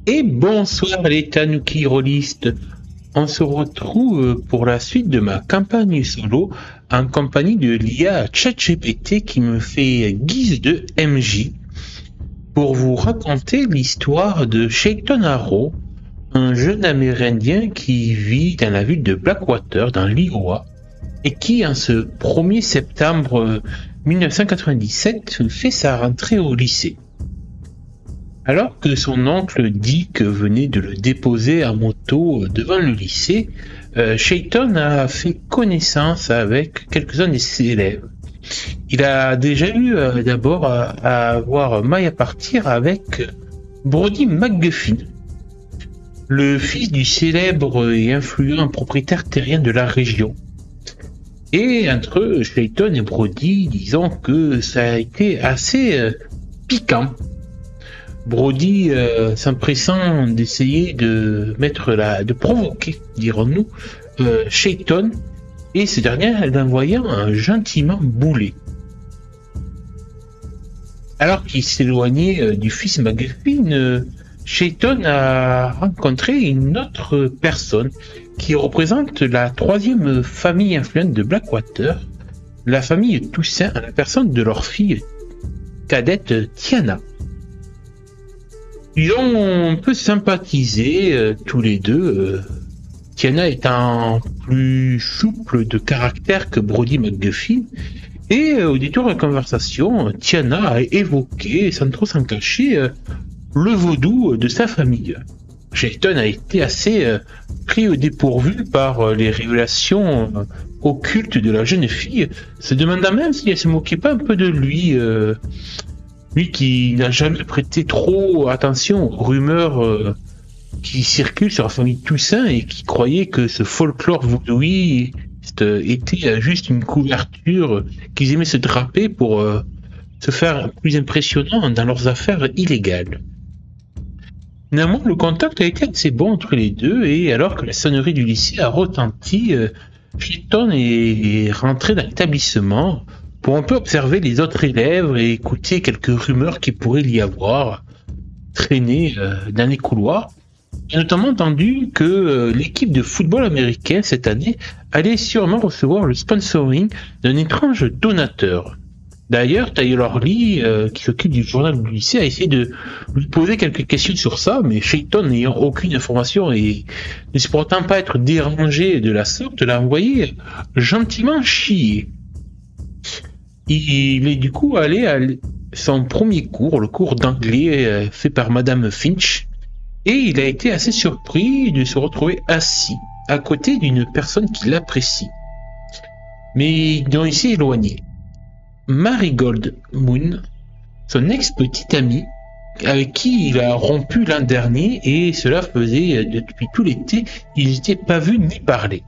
Et bonsoir les Tanuki rôlistes. On se retrouve pour la suite de ma campagne solo en compagnie de l'IA ChatGPT qui me fait guise de MJ pour vous raconter l'histoire de Shayton Arrow, un jeune Amérindien qui vit dans la ville de Blackwater dans l'Iowa et qui en ce 1er septembre 1997 fait sa rentrée au lycée. Alors que son oncle Dick venait de le déposer en moto devant le lycée, Shayton a fait connaissance avec quelques-uns de ses élèves. Il a déjà eu d'abord à avoir maille à partir avec Brody McGuffin, le fils du célèbre et influent propriétaire terrien de la région. Et entre Shayton et Brody, disons que ça a été assez piquant. Brody s'empressant d'essayer de provoquer, dirons-nous, Shayton, et ce dernier l'envoyant gentiment bouler. Alors qu'il s'éloignait du fils McGuffin, Shayton a rencontré une autre personne qui représente la troisième famille influente de Blackwater, la famille Toussaint, à la personne de leur fille cadette Tiana. Ils ont un peu sympathisé tous les deux, Tiana étant plus souple de caractère que Brody McGuffin, et au détour de la conversation, Tiana a évoqué, sans trop s'en cacher, le vaudou de sa famille. Shayton a été assez pris au dépourvu par les révélations occultes de la jeune fille, se demandant même si elle se moquait pas un peu de lui. Lui qui n'a jamais prêté trop attention aux rumeurs qui circulent sur la famille Toussaint et qui croyait que ce folklore vaudouiste était juste une couverture qu'ils aimaient se draper pour se faire plus impressionnant dans leurs affaires illégales. Néanmoins, le contact a été assez bon entre les deux et alors que la sonnerie du lycée a retenti, Shayton est rentré dans l'établissement pour un peu observer les autres élèves et écouter quelques rumeurs qui pourraient y avoir traînées dans les couloirs. J'ai notamment entendu que l'équipe de football américain cette année allait sûrement recevoir le sponsoring d'un étrange donateur. D'ailleurs, Taylor Lee, qui s'occupe du journal du lycée, a essayé de lui poser quelques questions sur ça, mais Shayton, n'ayant aucune information et ne se pourtant pas être dérangé de la sorte, l'a envoyé gentiment chier. Il est du coup allé à son premier cours, le cours d'anglais fait par Madame Finch, et il a été assez surpris de se retrouver assis à côté d'une personne qu'il apprécie, mais dont il s'est éloigné. Marigold Moon, son ex-petite amie, avec qui il a rompu l'an dernier, et cela faisait depuis tout l'été, ils n'étaient pas vus ni parlé.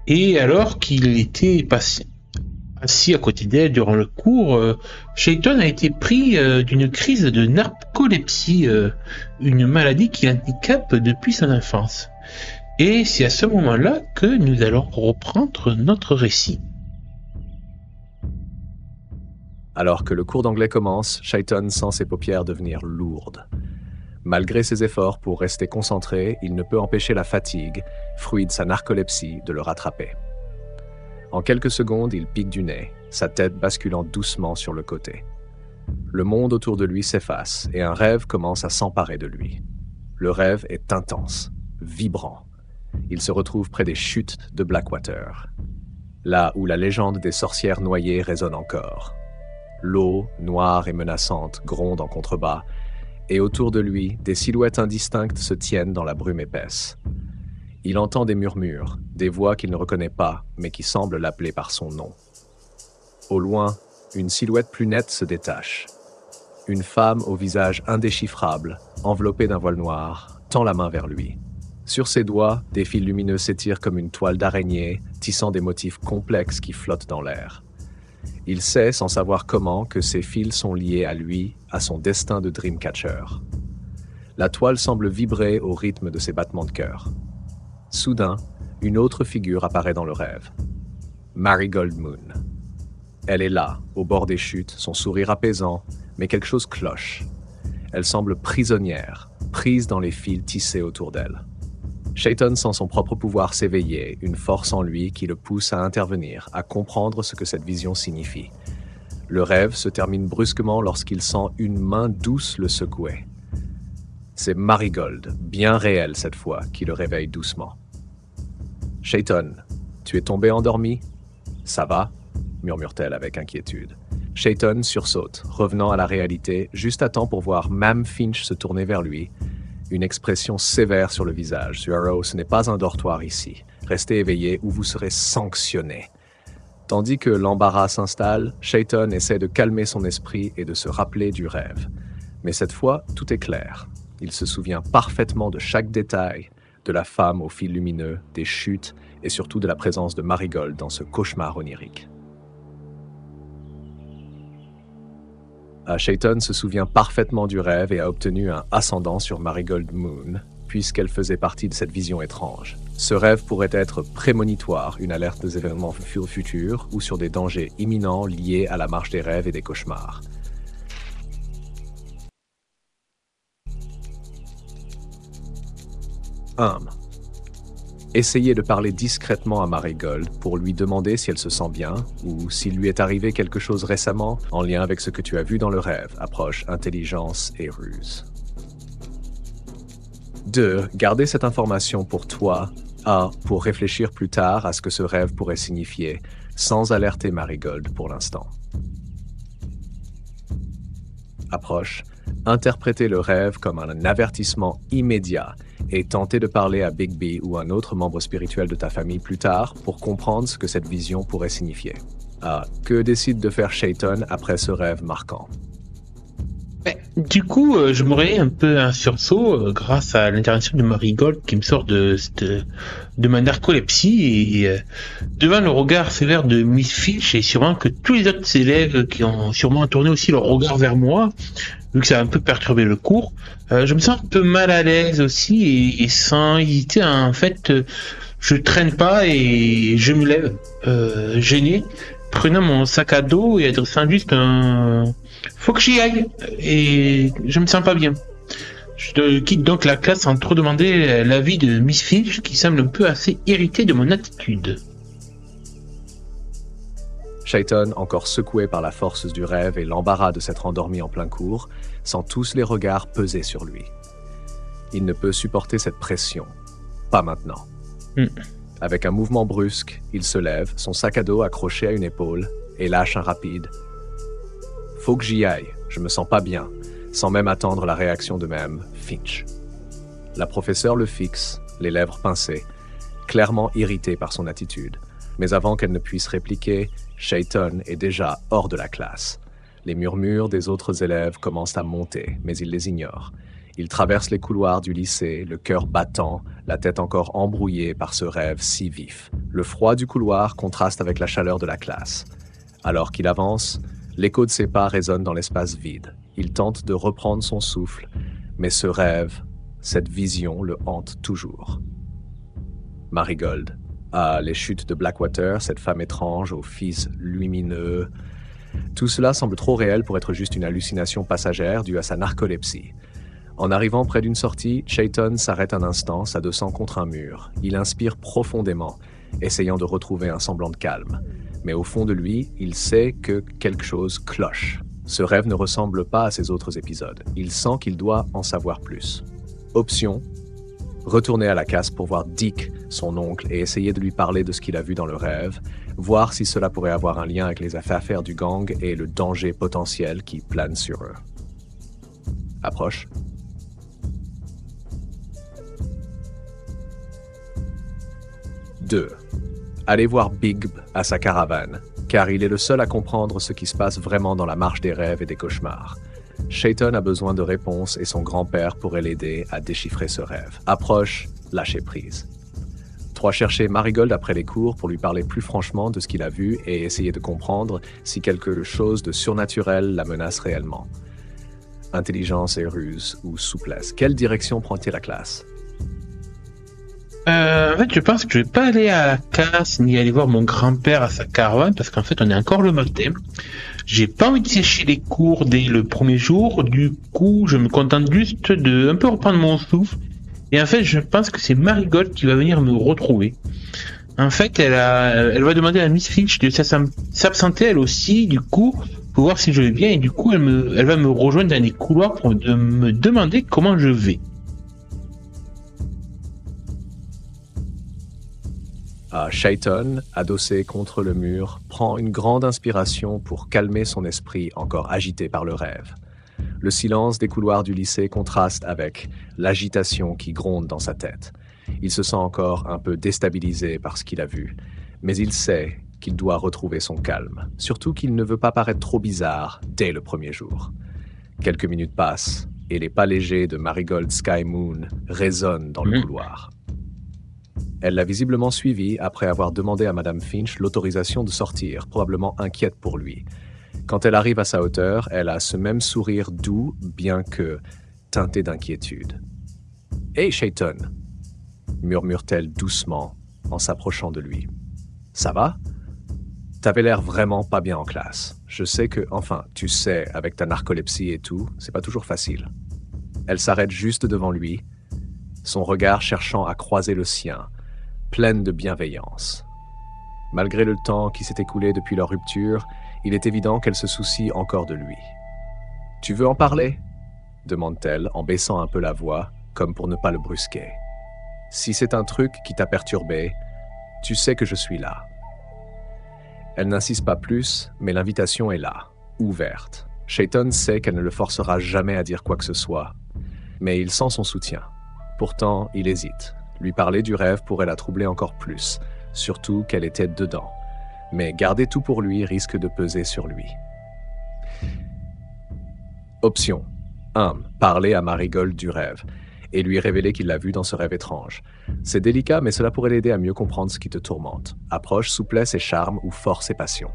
Et alors qu'il était assis à côté d'elle durant le cours, Shayton a été pris d'une crise de narcolepsie, une maladie qui l'handicape depuis son enfance. Et c'est à ce moment-là que nous allons reprendre notre récit. Alors que le cours d'anglais commence, Shayton sent ses paupières devenir lourdes. Malgré ses efforts pour rester concentré, il ne peut empêcher la fatigue, fruit de sa narcolepsie, de le rattraper. En quelques secondes, il pique du nez, sa tête basculant doucement sur le côté. Le monde autour de lui s'efface et un rêve commence à s'emparer de lui. Le rêve est intense, vibrant. Il se retrouve près des chutes de Blackwater, là où la légende des sorcières noyées résonne encore. L'eau, noire et menaçante, gronde en contrebas, et autour de lui, des silhouettes indistinctes se tiennent dans la brume épaisse. Il entend des murmures, des voix qu'il ne reconnaît pas, mais qui semblent l'appeler par son nom. Au loin, une silhouette plus nette se détache. Une femme au visage indéchiffrable, enveloppée d'un voile noir, tend la main vers lui. Sur ses doigts, des fils lumineux s'étirent comme une toile d'araignée, tissant des motifs complexes qui flottent dans l'air. Il sait, sans savoir comment, que ces fils sont liés à lui, à son destin de Dreamcatcher. La toile semble vibrer au rythme de ses battements de cœur. Soudain, une autre figure apparaît dans le rêve. Marigold Moon. Elle est là, au bord des chutes, son sourire apaisant, mais quelque chose cloche. Elle semble prisonnière, prise dans les fils tissés autour d'elle. Chayton sent son propre pouvoir s'éveiller, une force en lui qui le pousse à intervenir, à comprendre ce que cette vision signifie. Le rêve se termine brusquement lorsqu'il sent une main douce le secouer. C'est Marigold, bien réelle cette fois, qui le réveille doucement. « Chayton, tu es tombé endormi ? Ça va ?» murmure-t-elle avec inquiétude. Chayton sursaute, revenant à la réalité, juste à temps pour voir Ma'am Finch se tourner vers lui, une expression sévère sur le visage. « Suharrow, ce n'est pas un dortoir ici. Restez éveillé ou vous serez sanctionné. » Tandis que l'embarras s'installe, Chayton essaie de calmer son esprit et de se rappeler du rêve. Mais cette fois, tout est clair. Il se souvient parfaitement de chaque détail, de la femme au fil lumineux, des chutes et surtout de la présence de Marigold dans ce cauchemar onirique. Chayton se souvient parfaitement du rêve et a obtenu un ascendant sur Marigold Moon, puisqu'elle faisait partie de cette vision étrange. Ce rêve pourrait être prémonitoire, une alerte des événements futurs ou sur des dangers imminents liés à la marche des rêves et des cauchemars. Essayez de parler discrètement à Marigold pour lui demander si elle se sent bien ou s'il lui est arrivé quelque chose récemment en lien avec ce que tu as vu dans le rêve. Approche, intelligence et ruse. 2. Gardez cette information pour toi. Pour réfléchir plus tard à ce que ce rêve pourrait signifier, sans alerter Marigold pour l'instant. Approche. Interprétez le rêve comme un avertissement immédiat et tentez de parler à Bigby ou un autre membre spirituel de ta famille plus tard pour comprendre ce que cette vision pourrait signifier. Que décide de faire Chayton après ce rêve marquant? Du coup, je me réveille un peu un sursaut grâce à l'intervention de Marigold qui me sort de ma narcolepsie et devant le regard sévère de Miss Filch et sûrement que tous les autres élèves qui ont sûrement tourné aussi leur regard vers moi, vu que ça a un peu perturbé le cours, je me sens un peu mal à l'aise aussi et sans hésiter, en fait, je traîne pas et je me lève, gêné, prenant mon sac à dos et adressant juste un... Faut que j'y aille et je me sens pas bien. Je quitte donc la classe sans trop demander l'avis de Miss Finch qui semble un peu assez irritée de mon attitude. Chayton, encore secoué par la force du rêve et l'embarras de s'être endormi en plein cours, sent tous les regards peser sur lui. Il ne peut supporter cette pression. Pas maintenant. Avec un mouvement brusque, il se lève, son sac à dos accroché à une épaule, et lâche un rapide « Faut que j'y aille, je me sens pas bien », sans même attendre la réaction de Ma'am Finch. La professeure le fixe, les lèvres pincées, clairement irritée par son attitude. Mais avant qu'elle ne puisse répliquer, Chayton est déjà hors de la classe. Les murmures des autres élèves commencent à monter, mais il les ignore. Il traverse les couloirs du lycée, le cœur battant, la tête encore embrouillée par ce rêve si vif. Le froid du couloir contraste avec la chaleur de la classe. Alors qu'il avance, l'écho de ses pas résonne dans l'espace vide. Il tente de reprendre son souffle, mais ce rêve, cette vision le hante toujours. Marigold. Les chutes de Blackwater, cette femme étrange aux fils lumineux. Tout cela semble trop réel pour être juste une hallucination passagère due à sa narcolepsie. En arrivant près d'une sortie, Chayton s'arrête un instant, s'adossant contre un mur. Il inspire profondément, essayant de retrouver un semblant de calme. Mais au fond de lui, il sait que quelque chose cloche. Ce rêve ne ressemble pas à ses autres épisodes. Il sent qu'il doit en savoir plus. Option: retourner à la casse pour voir Dick, son oncle, et essayer de lui parler de ce qu'il a vu dans le rêve, voir si cela pourrait avoir un lien avec les affaires du gang et le danger potentiel qui plane sur eux. Approche. Allez voir Bigby à sa caravane, car il est le seul à comprendre ce qui se passe vraiment dans la marche des rêves et des cauchemars. Chayton a besoin de réponses et son grand-père pourrait l'aider à déchiffrer ce rêve. Approche, lâcher prise. 3. Chercher Marigold après les cours pour lui parler plus franchement de ce qu'il a vu et essayer de comprendre si quelque chose de surnaturel la menace réellement. Intelligence et ruse ou souplesse. Quelle direction prend-il la classe? En fait, je pense que je vais pas aller à la casse ni aller voir mon grand-père à sa caravane parce qu'en fait, on est encore le matin. J'ai pas envie de sécher les cours dès le premier jour. Du coup, je me contente juste de un peu reprendre mon souffle. Et en fait, je pense que c'est Marigold qui va venir me retrouver. En fait, elle va demander à Miss Finch de s'absenter elle aussi, du coup, pour voir si je vais bien. Et du coup, elle va me rejoindre dans les couloirs pour me demander comment je vais. Shaiton, adossé contre le mur, prend une grande inspiration pour calmer son esprit encore agité par le rêve. Le silence des couloirs du lycée contraste avec l'agitation qui gronde dans sa tête. Il se sent encore un peu déstabilisé par ce qu'il a vu, mais il sait qu'il doit retrouver son calme, surtout qu'il ne veut pas paraître trop bizarre dès le premier jour. Quelques minutes passent, et les pas légers de Marigold Sky Moon résonnent dans le couloir. Elle l'a visiblement suivi après avoir demandé à Madame Finch l'autorisation de sortir, probablement inquiète pour lui. Quand elle arrive à sa hauteur, elle a ce même sourire doux, bien que teinté d'inquiétude. « Hey, Shaiton !» murmure-t-elle doucement en s'approchant de lui. « Ça va ? T'avais l'air vraiment pas bien en classe. Je sais que, enfin, tu sais, avec ta narcolepsie et tout, c'est pas toujours facile. » Elle s'arrête juste devant lui, son regard cherchant à croiser le sien, pleine de bienveillance. Malgré le temps qui s'est écoulé depuis leur rupture, il est évident qu'elle se soucie encore de lui. « Tu veux en parler ?» demande-t-elle en baissant un peu la voix, comme pour ne pas le brusquer. « Si c'est un truc qui t'a perturbé, tu sais que je suis là. » Elle n'insiste pas plus, mais l'invitation est là, ouverte. Shaiton sait qu'elle ne le forcera jamais à dire quoi que ce soit, mais il sent son soutien. Pourtant, il hésite. Lui parler du rêve pourrait la troubler encore plus, surtout qu'elle était dedans. Mais garder tout pour lui risque de peser sur lui. Option 1. Parler à Marigold du rêve, et lui révéler qu'il l'a vu dans ce rêve étrange. C'est délicat, mais cela pourrait l'aider à mieux comprendre ce qui te tourmente. Approche, souplesse et charme ou force et passion.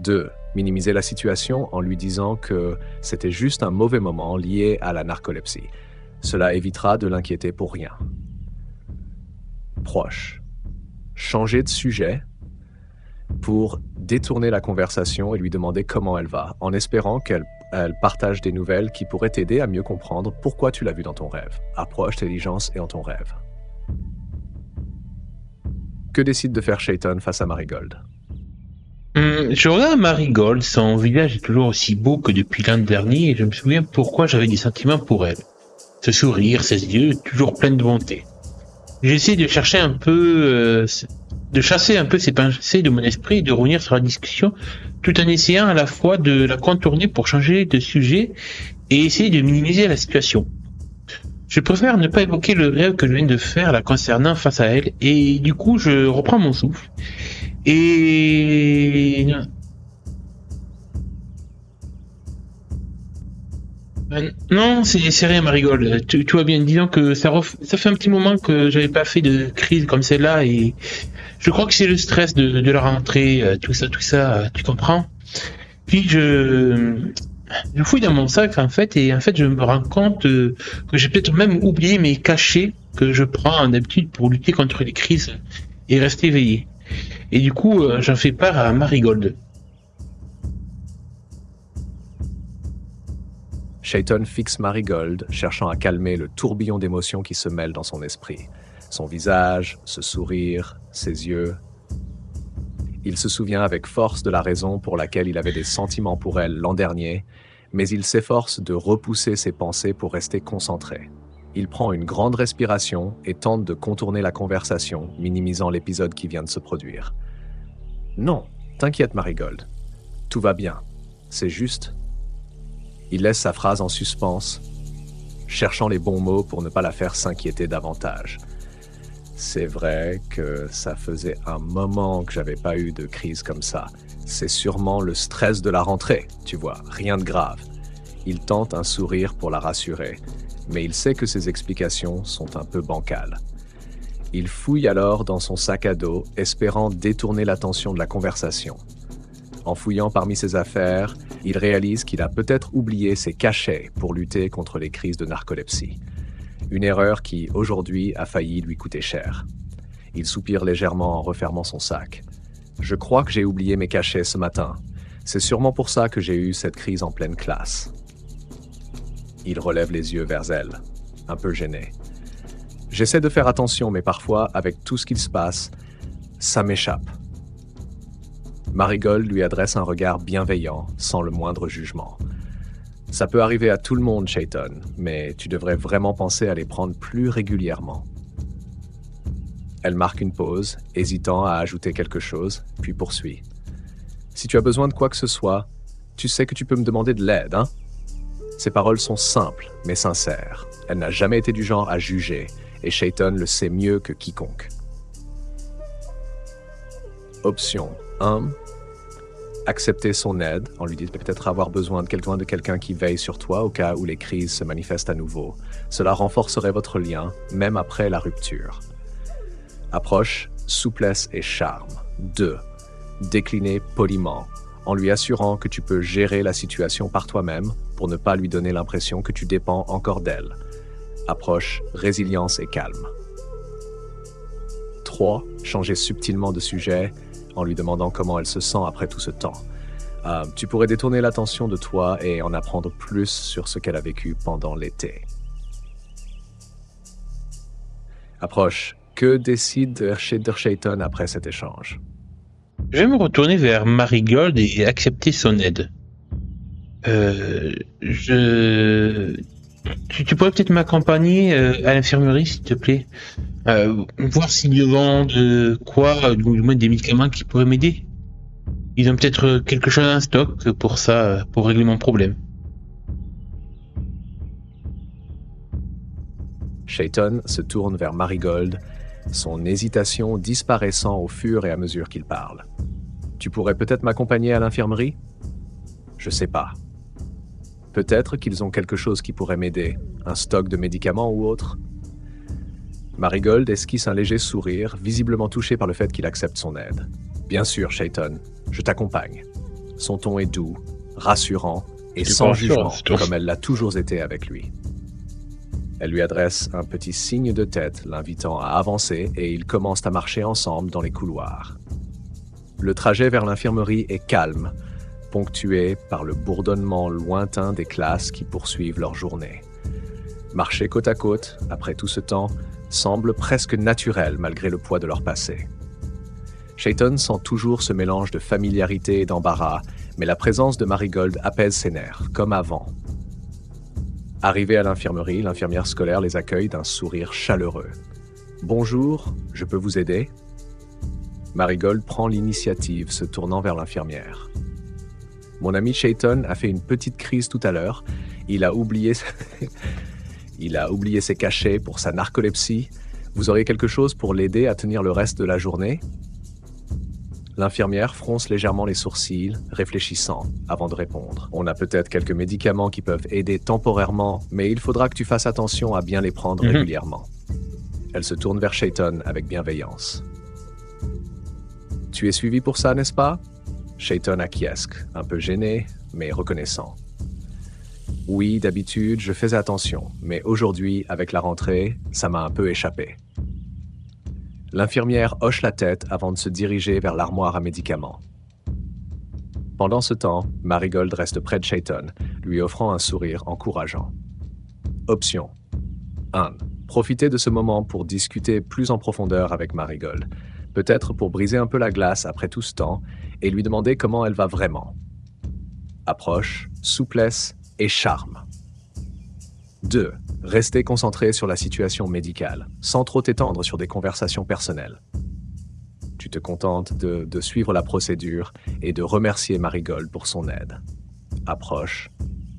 2. Minimiser la situation en lui disant que c'était juste un mauvais moment lié à la narcolepsie. Cela évitera de l'inquiéter pour rien. Proche. Changer de sujet pour détourner la conversation et lui demander comment elle va, en espérant qu'elle partage des nouvelles qui pourraient t'aider à mieux comprendre pourquoi tu l'as vu dans ton rêve. Approche tes diligences et en ton rêve. Que décide de faire Shaiton face à Marigold ? Je regarde Marigold, son visage est toujours aussi beau que depuis l'an dernier et je me souviens pourquoi j'avais des sentiments pour elle. Ce sourire, ses yeux, toujours pleins de bonté. J'essaie de chercher un peu, de chasser un peu ces pensées de mon esprit et de revenir sur la discussion, tout en essayant à la fois de la contourner pour changer de sujet et essayer de minimiser la situation. Je préfère ne pas évoquer le rêve que je viens de faire la concernant face à elle et du coup je reprends mon souffle. Et non, c'est rien, Marigold. Tu vois bien, disons que ça fait un petit moment que j'avais pas fait de crise comme celle-là et je crois que c'est le stress de la rentrée, tout ça, tu comprends? Puis je fouille dans mon sac en fait et en fait je me rends compte que j'ai peut-être même oublié mes cachets que je prends d'habitude pour lutter contre les crises et rester éveillé. Et du coup, j'en fais part à Marigold. Shaiton fixe Marigold, cherchant à calmer le tourbillon d'émotions qui se mêlent dans son esprit. Son visage, ce sourire, ses yeux. Il se souvient avec force de la raison pour laquelle il avait des sentiments pour elle l'an dernier, mais il s'efforce de repousser ses pensées pour rester concentré. Il prend une grande respiration et tente de contourner la conversation, minimisant l'épisode qui vient de se produire. « Non, t'inquiète Marigold. Tout va bien. C'est juste... » Il laisse sa phrase en suspens, cherchant les bons mots pour ne pas la faire s'inquiéter davantage. C'est vrai que ça faisait un moment que j'avais pas eu de crise comme ça. C'est sûrement le stress de la rentrée, tu vois, rien de grave. Il tente un sourire pour la rassurer, mais il sait que ses explications sont un peu bancales. Il fouille alors dans son sac à dos, espérant détourner l'attention de la conversation. En fouillant parmi ses affaires, il réalise qu'il a peut-être oublié ses cachets pour lutter contre les crises de narcolepsie. Une erreur qui, aujourd'hui, a failli lui coûter cher. Il soupire légèrement en refermant son sac. « Je crois que j'ai oublié mes cachets ce matin. C'est sûrement pour ça que j'ai eu cette crise en pleine classe. » Il relève les yeux vers elle, un peu gêné. « J'essaie de faire attention, mais parfois, avec tout ce qu'il se passe, ça m'échappe. » Marigold lui adresse un regard bienveillant, sans le moindre jugement. « Ça peut arriver à tout le monde, Chayton, mais tu devrais vraiment penser à les prendre plus régulièrement. » Elle marque une pause, hésitant à ajouter quelque chose, puis poursuit. « Si tu as besoin de quoi que ce soit, tu sais que tu peux me demander de l'aide, hein? » Ses paroles sont simples, mais sincères. Elle n'a jamais été du genre à juger, et Chayton le sait mieux que quiconque. Option 1. Accepter son aide, en lui disant peut-être avoir besoin de quelqu'un qui veille sur toi au cas où les crises se manifestent à nouveau. Cela renforcerait votre lien, même après la rupture. Approche, souplesse et charme. 2. Décliner poliment, en lui assurant que tu peux gérer la situation par toi-même pour ne pas lui donner l'impression que tu dépends encore d'elle. Approche, résilience et calme. 3. Changer subtilement de sujet en lui demandant comment elle se sent après tout ce temps. Tu pourrais détourner l'attention de toi et en apprendre plus sur ce qu'elle a vécu pendant l'été. Approche. Que décide Chayton après cet échange? Je vais me retourner vers Marigold et accepter son aide. Tu pourrais peut-être m'accompagner à l'infirmerie, s'il te plaît. Voir s'ils vendent quoi, du moins des médicaments qui pourraient m'aider. Ils ont peut-être quelque chose en stock pour ça, pour régler mon problème. Chayton se tourne vers Marigold, son hésitation disparaissant au fur et à mesure qu'il parle. « Tu pourrais peut-être m'accompagner à l'infirmerie? » « Je sais pas. Peut-être qu'ils ont quelque chose qui pourrait m'aider, un stock de médicaments ou autre. » Marigold esquisse un léger sourire, visiblement touché par le fait qu'il accepte son aide. « Bien sûr, Chayton, je t'accompagne. » Son ton est doux, rassurant et sans jugement, comme elle l'a toujours été avec lui. Elle lui adresse un petit signe de tête, l'invitant à avancer, et ils commencent à marcher ensemble dans les couloirs. Le trajet vers l'infirmerie est calme, ponctué par le bourdonnement lointain des classes qui poursuivent leur journée. Marcher côte à côte, après tout ce temps, semble presque naturel malgré le poids de leur passé. Chayton sent toujours ce mélange de familiarité et d'embarras, mais la présence de Marigold apaise ses nerfs, comme avant. Arrivés à l'infirmerie, l'infirmière scolaire les accueille d'un sourire chaleureux. « Bonjour, je peux vous aider ?» Marigold prend l'initiative, se tournant vers l'infirmière. « Mon ami Chayton a fait une petite crise tout à l'heure. Il a oublié ses cachets pour sa narcolepsie. Vous auriez quelque chose pour l'aider à tenir le reste de la journée ?» L'infirmière fronce légèrement les sourcils, réfléchissant, avant de répondre. « On a peut-être quelques médicaments qui peuvent aider temporairement, mais il faudra que tu fasses attention à bien les prendre régulièrement. » Elle se tourne vers Chayton avec bienveillance. « Tu es suivi pour ça, n'est-ce pas ?» Chayton acquiesce, un peu gêné, mais reconnaissant. « Oui, d'habitude, je faisais attention, mais aujourd'hui, avec la rentrée, ça m'a un peu échappé. » L'infirmière hoche la tête avant de se diriger vers l'armoire à médicaments. Pendant ce temps, Marigold reste près de Chayton, lui offrant un sourire encourageant. Option 1. Profitez de ce moment pour discuter plus en profondeur avec Marigold, peut-être pour briser un peu la glace après tout ce temps et lui demander comment elle va vraiment. Approche, souplesse et charme. 2. Restez concentré sur la situation médicale, sans trop t'étendre sur des conversations personnelles. Tu te contentes de suivre la procédure et de remercier Marigold pour son aide. Approche,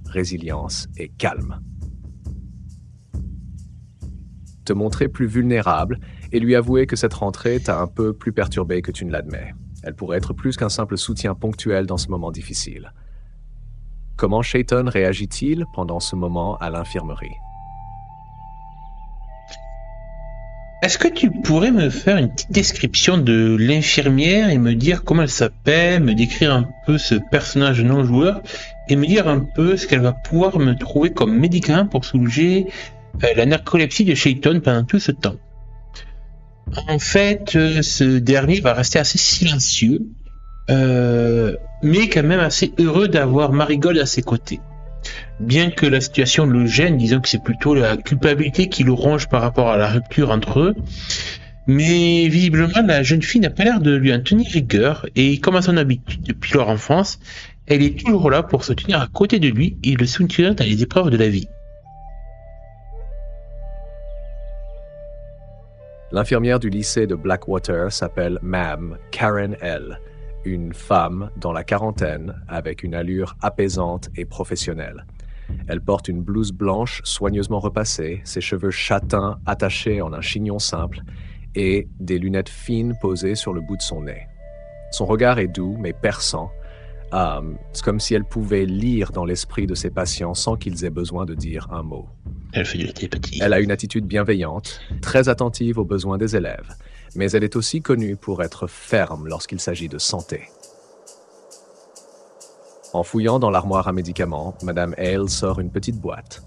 résilience et calme. Te montrer plus vulnérable et lui avouer que cette rentrée t'a un peu plus perturbé que tu ne l'admets. Elle pourrait être plus qu'un simple soutien ponctuel dans ce moment difficile. Comment Chayton réagit-il pendant ce moment à l'infirmerie? Est-ce que tu pourrais me faire une petite description de l'infirmière et me dire comment elle s'appelle, me décrire un peu ce personnage non-joueur et me dire un peu ce qu'elle va pouvoir me trouver comme médicament pour soulager la narcolepsie de Chayton pendant tout ce temps. En fait, ce dernier va rester assez silencieux, mais quand même assez heureux d'avoir Marigold à ses côtés. Bien que la situation le gêne, disons que c'est plutôt la culpabilité qui le ronge par rapport à la rupture entre eux. Mais visiblement, la jeune fille n'a pas l'air de lui en tenir rigueur, et comme à son habitude depuis leur enfance, elle est toujours là pour se tenir à côté de lui et le soutenir dans les épreuves de la vie. L'infirmière du lycée de Blackwater s'appelle Ma'am Karen L., une femme dans la quarantaine avec une allure apaisante et professionnelle. Elle porte une blouse blanche soigneusement repassée, ses cheveux châtains attachés en un chignon simple et des lunettes fines posées sur le bout de son nez. Son regard est doux mais perçant. C'est comme si elle pouvait lire dans l'esprit de ses patients sans qu'ils aient besoin de dire un mot. Elle fait de la télépathie. Elle a une attitude bienveillante, très attentive aux besoins des élèves, mais elle est aussi connue pour être ferme lorsqu'il s'agit de santé. En fouillant dans l'armoire à médicaments, Madame Hale sort une petite boîte.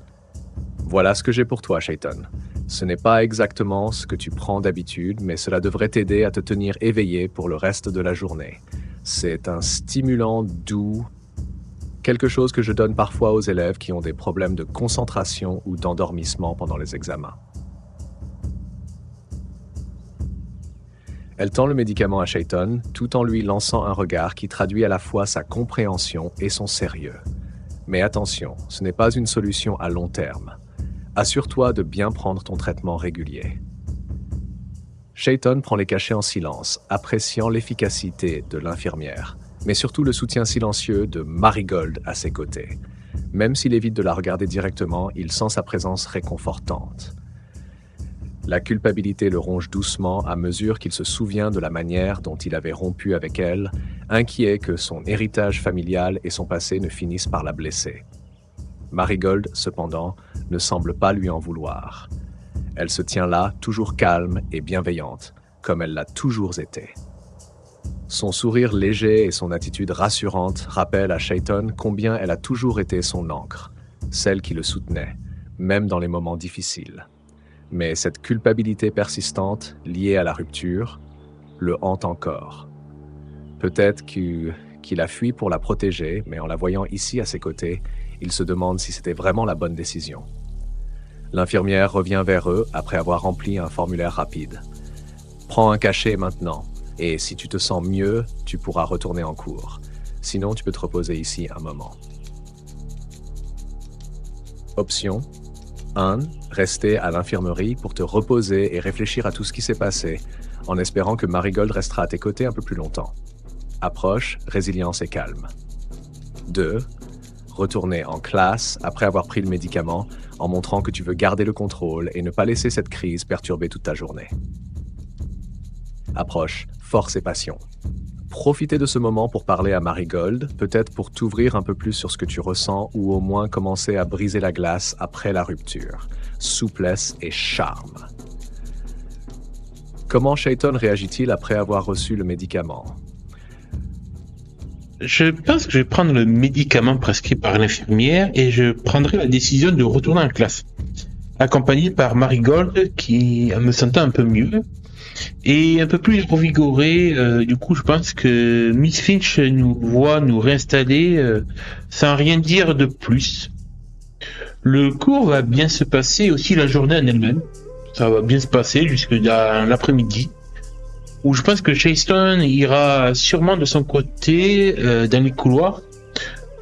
Voilà ce que j'ai pour toi, Chayton. Ce n'est pas exactement ce que tu prends d'habitude, mais cela devrait t'aider à te tenir éveillé pour le reste de la journée. C'est un stimulant doux, quelque chose que je donne parfois aux élèves qui ont des problèmes de concentration ou d'endormissement pendant les examens. Elle tend le médicament à Chayton, tout en lui lançant un regard qui traduit à la fois sa compréhension et son sérieux. Mais attention, ce n'est pas une solution à long terme. Assure-toi de bien prendre ton traitement régulier. Chayton prend les cachets en silence, appréciant l'efficacité de l'infirmière, mais surtout le soutien silencieux de Marigold à ses côtés. Même s'il évite de la regarder directement, il sent sa présence réconfortante. La culpabilité le ronge doucement à mesure qu'il se souvient de la manière dont il avait rompu avec elle, inquiet que son héritage familial et son passé ne finissent par la blesser. Marigold, cependant, ne semble pas lui en vouloir. Elle se tient là, toujours calme et bienveillante, comme elle l'a toujours été. Son sourire léger et son attitude rassurante rappellent à Chayton combien elle a toujours été son ancre, celle qui le soutenait, même dans les moments difficiles. Mais cette culpabilité persistante, liée à la rupture, le hante encore. Peut-être qu'il a fui pour la protéger, mais en la voyant ici à ses côtés, il se demande si c'était vraiment la bonne décision. L'infirmière revient vers eux après avoir rempli un formulaire rapide. « Prends un cachet maintenant, et si tu te sens mieux, tu pourras retourner en cours. Sinon, tu peux te reposer ici un moment. » Option 1. Rester à l'infirmerie pour te reposer et réfléchir à tout ce qui s'est passé, en espérant que Marigold restera à tes côtés un peu plus longtemps. Approche, résilience et calme. 2. Retourner en classe après avoir pris le médicament, en montrant que tu veux garder le contrôle et ne pas laisser cette crise perturber toute ta journée. Approche, force et passion. Profitez de ce moment pour parler à Marigold, peut-être pour t'ouvrir un peu plus sur ce que tu ressens ou au moins commencer à briser la glace après la rupture. Souplesse et charme. Comment Chayton réagit-il après avoir reçu le médicament? Je pense que je vais prendre le médicament prescrit par l'infirmière et je prendrai la décision de retourner en classe, accompagné par Marigold qui me sentant un peu mieux et un peu plus revigoré. Du coup, je pense que Miss Finch nous voit nous réinstaller sans rien dire de plus. Le cours va bien se passer, aussi la journée en elle-même. Ça va bien se passer jusque dans l'après-midi, où je pense que Chayton ira sûrement de son côté dans les couloirs,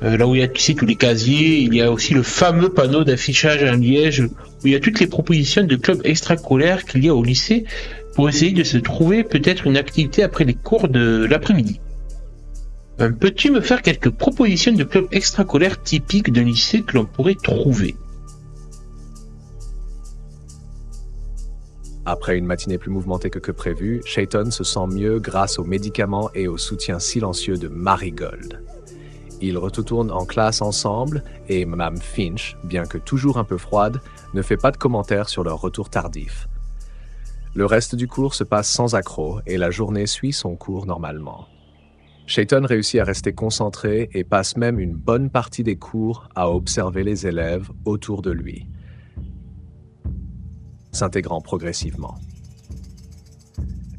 là où il y a, tu sais, tous les casiers. Il y a aussi le fameux panneau d'affichage en liège où il y a toutes les propositions de clubs extrascolaires qu'il y a au lycée pour essayer de se trouver peut-être une activité après les cours de l'après-midi. Peux-tu me faire quelques propositions de clubs extrascolaires typiques d'un lycée que l'on pourrait trouver? Après une matinée plus mouvementée que prévu, Chayton se sent mieux grâce aux médicaments et au soutien silencieux de Marigold. Ils retournent en classe ensemble et Mme Finch, bien que toujours un peu froide, ne fait pas de commentaires sur leur retour tardif. Le reste du cours se passe sans accroc et la journée suit son cours normalement. Chayton réussit à rester concentré et passe même une bonne partie des cours à observer les élèves autour de lui. s'intégrant progressivement.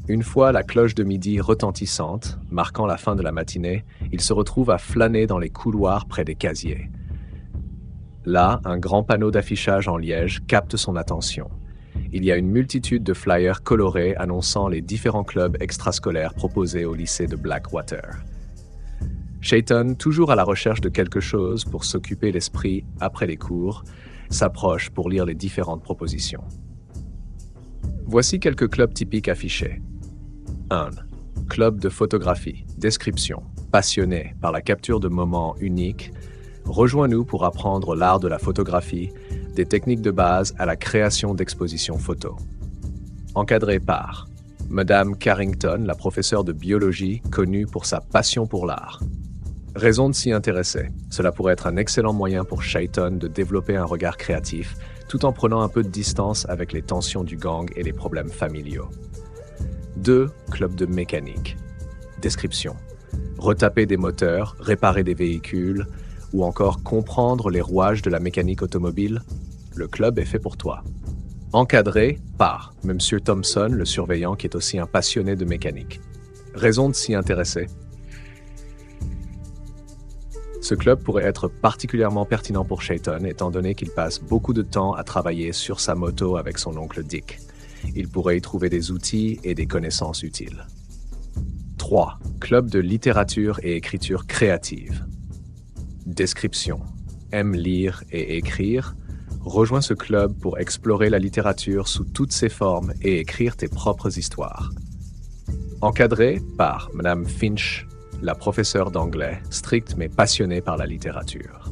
Une fois la cloche de midi retentissante, marquant la fin de la matinée, il se retrouve à flâner dans les couloirs près des casiers. Là, un grand panneau d'affichage en liège capte son attention. Il y a une multitude de flyers colorés annonçant les différents clubs extrascolaires proposés au lycée de Blackwater. Chayton, toujours à la recherche de quelque chose pour s'occuper l'esprit après les cours, s'approche pour lire les différentes propositions. Voici quelques clubs typiques affichés. 1. Club de photographie. Description. Passionné par la capture de moments uniques, rejoins-nous pour apprendre l'art de la photographie, des techniques de base à la création d'expositions photos. Encadré par Madame Carrington, la professeure de biologie connue pour sa passion pour l'art. Raison de s'y intéresser. Cela pourrait être un excellent moyen pour Chayton de développer un regard créatif, tout en prenant un peu de distance avec les tensions du gang et les problèmes familiaux. 2. Club de mécanique. Description. Retaper des moteurs, réparer des véhicules, ou encore comprendre les rouages de la mécanique automobile. Le club est fait pour toi. Encadré par Monsieur Thompson, le surveillant qui est aussi un passionné de mécanique. Raison de s'y intéresser. Ce club pourrait être particulièrement pertinent pour Chayton, étant donné qu'il passe beaucoup de temps à travailler sur sa moto avec son oncle Dick. Il pourrait y trouver des outils et des connaissances utiles. 3. Club de littérature et écriture créative. Description. Aime lire et écrire. Rejoins ce club pour explorer la littérature sous toutes ses formes et écrire tes propres histoires. Encadré par Madame Finch, la professeure d'anglais, stricte mais passionnée par la littérature.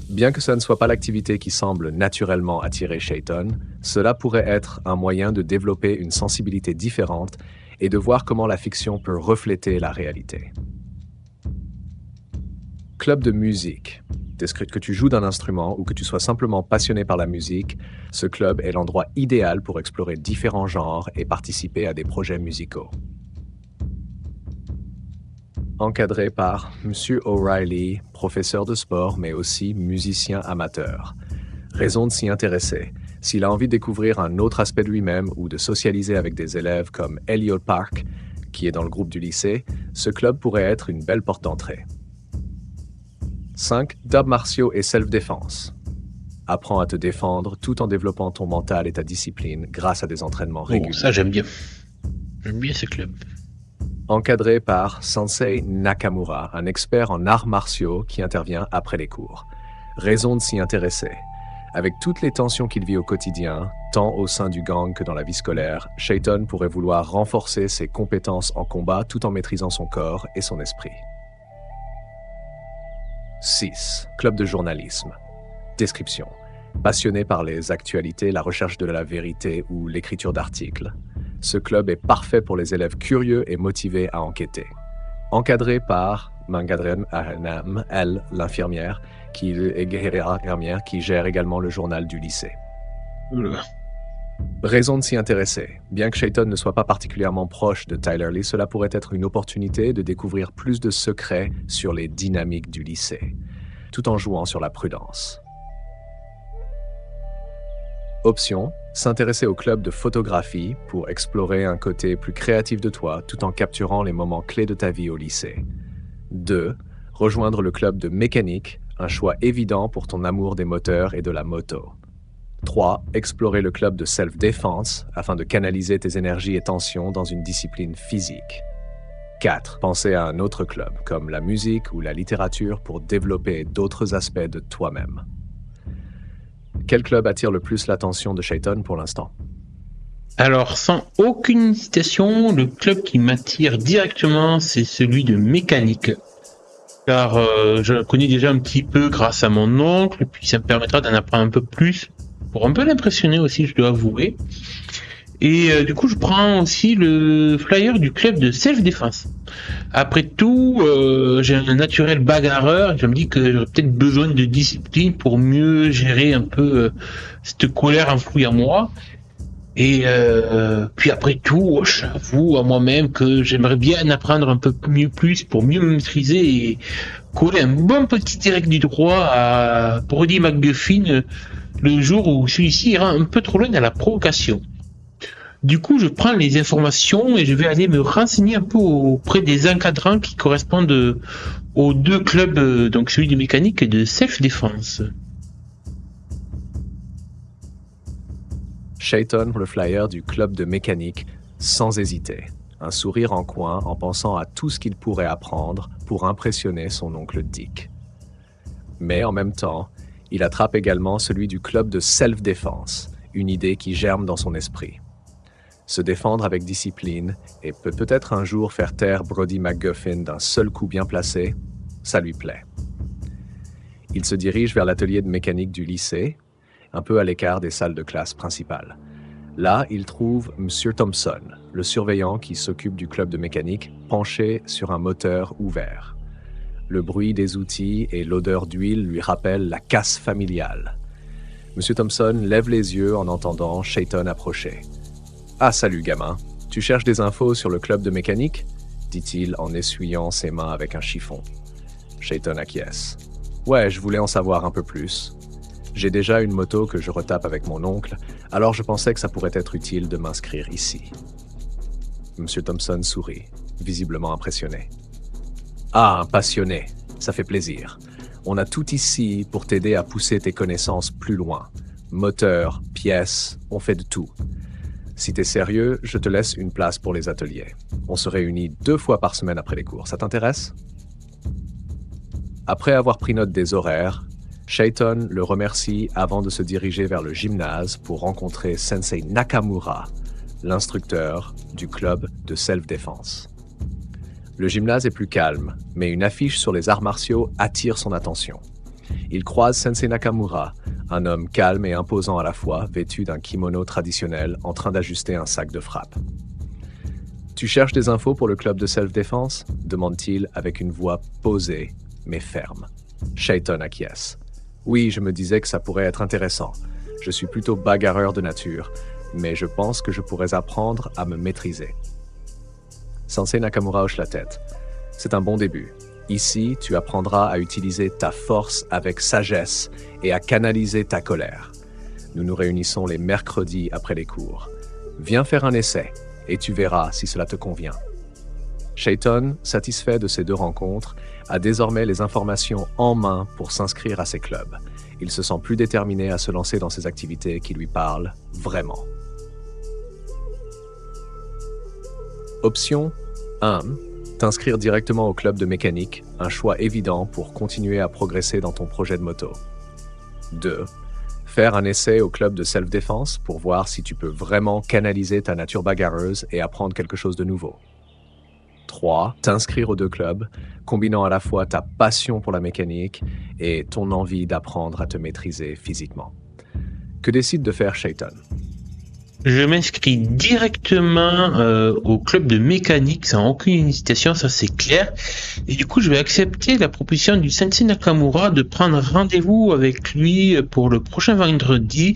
Bien que ce ne soit pas l'activité qui semble naturellement attirer Chayton, cela pourrait être un moyen de développer une sensibilité différente et de voir comment la fiction peut refléter la réalité. Club de musique. Que tu joues d'un instrument ou que tu sois simplement passionné par la musique, ce club est l'endroit idéal pour explorer différents genres et participer à des projets musicaux. Encadré par Monsieur O'Reilly, professeur de sport mais aussi musicien amateur. Raison de s'y intéresser. S'il a envie de découvrir un autre aspect de lui-même ou de socialiser avec des élèves comme Elliot Park, qui est dans le groupe du lycée, ce club pourrait être une belle porte d'entrée. 5. D'arts martiaux et self-défense. Apprends à te défendre tout en développant ton mental et ta discipline grâce à des entraînements réguliers. Oh, ça j'aime bien. J'aime bien ce club. Encadré par Sensei Nakamura, un expert en arts martiaux qui intervient après les cours. Raison de s'y intéresser. Avec toutes les tensions qu'il vit au quotidien, tant au sein du gang que dans la vie scolaire, Chayton pourrait vouloir renforcer ses compétences en combat tout en maîtrisant son corps et son esprit. 6. Club de journalisme. Description. Passionné par les actualités, la recherche de la vérité ou l'écriture d'articles, ce club est parfait pour les élèves curieux et motivés à enquêter. Encadré par Mangadren Ahanam, elle, l'infirmière, qui gère également le journal du lycée. Raison de s'y intéresser. Bien que Chayton ne soit pas particulièrement proche de Tyler Lee, cela pourrait être une opportunité de découvrir plus de secrets sur les dynamiques du lycée, tout en jouant sur la prudence. Option, s'intéresser au club de photographie pour explorer un côté plus créatif de toi tout en capturant les moments clés de ta vie au lycée. 2. Rejoindre le club de mécanique, un choix évident pour ton amour des moteurs et de la moto. 3. Explorer le club de self-défense afin de canaliser tes énergies et tensions dans une discipline physique. 4. Penser à un autre club, comme la musique ou la littérature pour développer d'autres aspects de toi-même. Quel club attire le plus l'attention de Chayton pour l'instant? Alors, sans aucune hésitation, le club qui m'attire directement, c'est celui de mécanique. Car je le connais déjà un petit peu grâce à mon oncle, puis ça me permettra d'en apprendre un peu plus, pour un peu l'impressionner aussi, je dois avouer. Et du coup, je prends aussi le flyer du club de self-défense. Après tout, j'ai un naturel bagarreur, je me dis que j'aurais peut-être besoin de discipline pour mieux gérer un peu cette colère enfouie en moi. Et puis après tout, j'avoue à moi-même que j'aimerais bien en apprendre un peu mieux plus pour mieux me maîtriser et coller un bon petit direct du droit à Brody McGuffin le jour où celui-ci ira un peu trop loin dans la provocation. Du coup, je prends les informations et je vais aller me renseigner un peu auprès des encadrants qui correspondent aux deux clubs, donc celui de mécanique et de self-défense. Shayton le flyer du club de mécanique, sans hésiter, un sourire en coin en pensant à tout ce qu'il pourrait apprendre pour impressionner son oncle Dick. Mais en même temps, il attrape également celui du club de self-défense, une idée qui germe dans son esprit. Se défendre avec discipline et peut-être un jour faire taire Brody McGuffin d'un seul coup bien placé, ça lui plaît. Il se dirige vers l'atelier de mécanique du lycée, un peu à l'écart des salles de classe principales. Là, il trouve M. Thompson, le surveillant qui s'occupe du club de mécanique, penché sur un moteur ouvert. Le bruit des outils et l'odeur d'huile lui rappellent la casse familiale. M. Thompson lève les yeux en entendant Shayton approcher. « Ah, salut, gamin. Tu cherches des infos sur le club de mécanique ?» dit-il en essuyant ses mains avec un chiffon. Shayton acquiesce. « Ouais, je voulais en savoir un peu plus. J'ai déjà une moto que je retape avec mon oncle, alors je pensais que ça pourrait être utile de m'inscrire ici. » M. Thompson sourit, visiblement impressionné. « Ah, un passionné, ça fait plaisir. On a tout ici pour t'aider à pousser tes connaissances plus loin. Moteur, pièces, on fait de tout. Si t'es sérieux, je te laisse une place pour les ateliers. On se réunit 2 fois par semaine après les cours. Ça t'intéresse? » Après avoir pris note des horaires, Shayton le remercie avant de se diriger vers le gymnase pour rencontrer Sensei Nakamura, l'instructeur du club de self-défense. Le gymnase est plus calme, mais une affiche sur les arts martiaux attire son attention. Il croise Sensei Nakamura, un homme calme et imposant à la fois, vêtu d'un kimono traditionnel, en train d'ajuster un sac de frappe. « Tu cherches des infos pour le club de self-défense » demande-t-il avec une voix posée, mais ferme. Shayton acquiesce. « Oui, je me disais que ça pourrait être intéressant. Je suis plutôt bagarreur de nature, mais je pense que je pourrais apprendre à me maîtriser. » Sensei Nakamura hoche la tête. « C'est un bon début. Ici, tu apprendras à utiliser ta force avec sagesse et à canaliser ta colère. Nous nous réunissons les mercredis après les cours. Viens faire un essai et tu verras si cela te convient. » Shayton, satisfait de ces 2 rencontres, a désormais les informations en main pour s'inscrire à ces clubs. Il se sent plus déterminé à se lancer dans ces activités qui lui parlent vraiment. Option 1. T'inscrire directement au club de mécanique, un choix évident pour continuer à progresser dans ton projet de moto. 2. Faire un essai au club de self-défense pour voir si tu peux vraiment canaliser ta nature bagarreuse et apprendre quelque chose de nouveau. 3. T'inscrire aux 2 clubs, combinant à la fois ta passion pour la mécanique et ton envie d'apprendre à te maîtriser physiquement. Que décide de faire Shayton? Je m'inscris directement au club de mécanique sans aucune hésitation, ça c'est clair. Et du coup, je vais accepter la proposition du Sensei Nakamura de prendre rendez-vous avec lui pour le prochain vendredi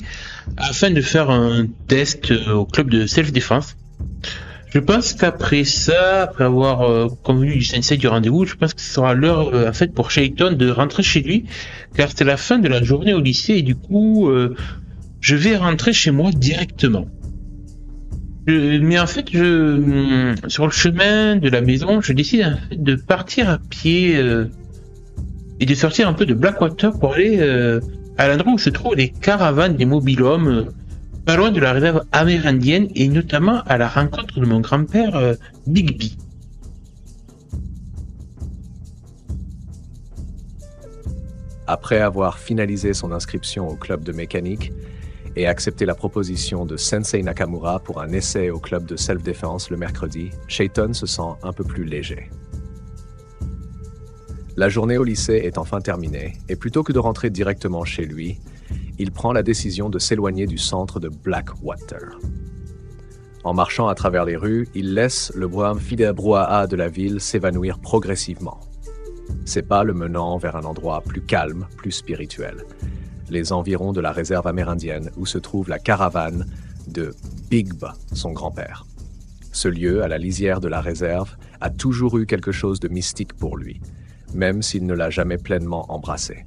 afin de faire un test au club de self-défense. Je pense qu'après ça, après avoir convenu du Sensei du rendez-vous, je pense que ce sera l'heure en fait pour Shayton de rentrer chez lui, car c'est la fin de la journée au lycée et du coup, je vais rentrer chez moi directement. Mais en fait, sur le chemin de la maison, je décide en fait de partir à pied et de sortir un peu de Blackwater pour aller à l'endroit où se trouvent les caravanes des mobil-hommes, pas loin de la réserve amérindienne et notamment à la rencontre de mon grand-père Bigby. Après avoir finalisé son inscription au club de mécanique et accepté la proposition de Sensei Nakamura pour un essai au club de self-défense le mercredi, Shayton se sent un peu plus léger. La journée au lycée est enfin terminée, et plutôt que de rentrer directement chez lui, il prend la décision de s'éloigner du centre de Blackwater. En marchant à travers les rues, il laisse le brouhaha de la ville s'évanouir progressivement. Ses pas le menant vers un endroit plus calme, plus spirituel. Les environs de la réserve amérindienne où se trouve la caravane de Bigby, son grand-père. Ce lieu, à la lisière de la réserve, a toujours eu quelque chose de mystique pour lui, même s'il ne l'a jamais pleinement embrassé.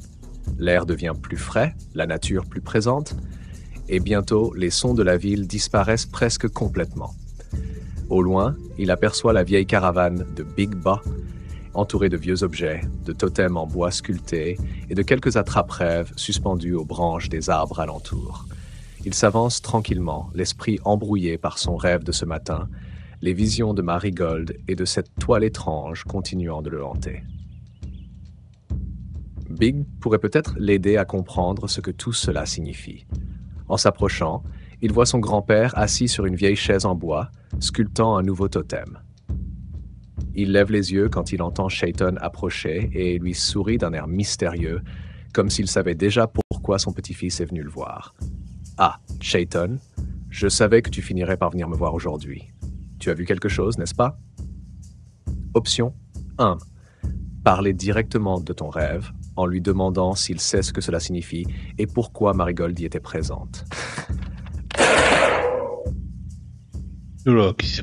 L'air devient plus frais, la nature plus présente, et bientôt les sons de la ville disparaissent presque complètement. Au loin, il aperçoit la vieille caravane de Bigby, entourée de vieux objets, de totems en bois sculptés et de quelques attrape-rêves suspendus aux branches des arbres alentours. Il s'avance tranquillement, l'esprit embrouillé par son rêve de ce matin, les visions de Marigold et de cette toile étrange continuant de le hanter. Big pourrait peut-être l'aider à comprendre ce que tout cela signifie. En s'approchant, il voit son grand-père assis sur une vieille chaise en bois, sculptant un nouveau totem. Il lève les yeux quand il entend Chayton approcher et lui sourit d'un air mystérieux, comme s'il savait déjà pourquoi son petit-fils est venu le voir. « Ah, Chayton, je savais que tu finirais par venir me voir aujourd'hui. Tu as vu quelque chose, n'est-ce pas ?» Option 1. Parler directement de ton rêve, en lui demandant s'il sait ce que cela signifie et pourquoi Marigold y était présente.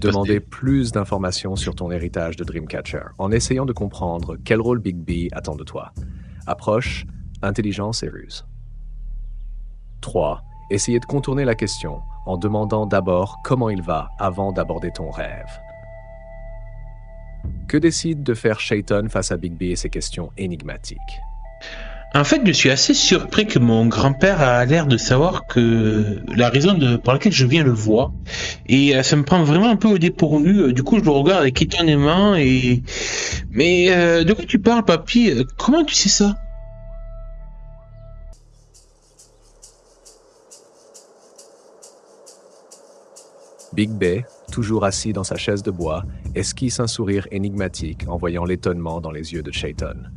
Demander plus d'informations sur ton héritage de Dreamcatcher, en essayant de comprendre quel rôle Bigby attend de toi. Approche, intelligence et ruse. 3. Essayer de contourner la question en demandant d'abord comment il va avant d'aborder ton rêve. Que décide de faire Chayton face à Bigby et ses questions énigmatiques? En fait, je suis assez surpris que mon grand-père a l'air de savoir que la raison pour laquelle je viens le voir. Et ça me prend vraiment un peu au dépourvu. Du coup, je le regarde avec étonnement et... Mais de quoi tu parles, papy? Comment tu sais ça? Bigby, toujours assis dans sa chaise de bois, esquisse un sourire énigmatique en voyant l'étonnement dans les yeux de Chayton.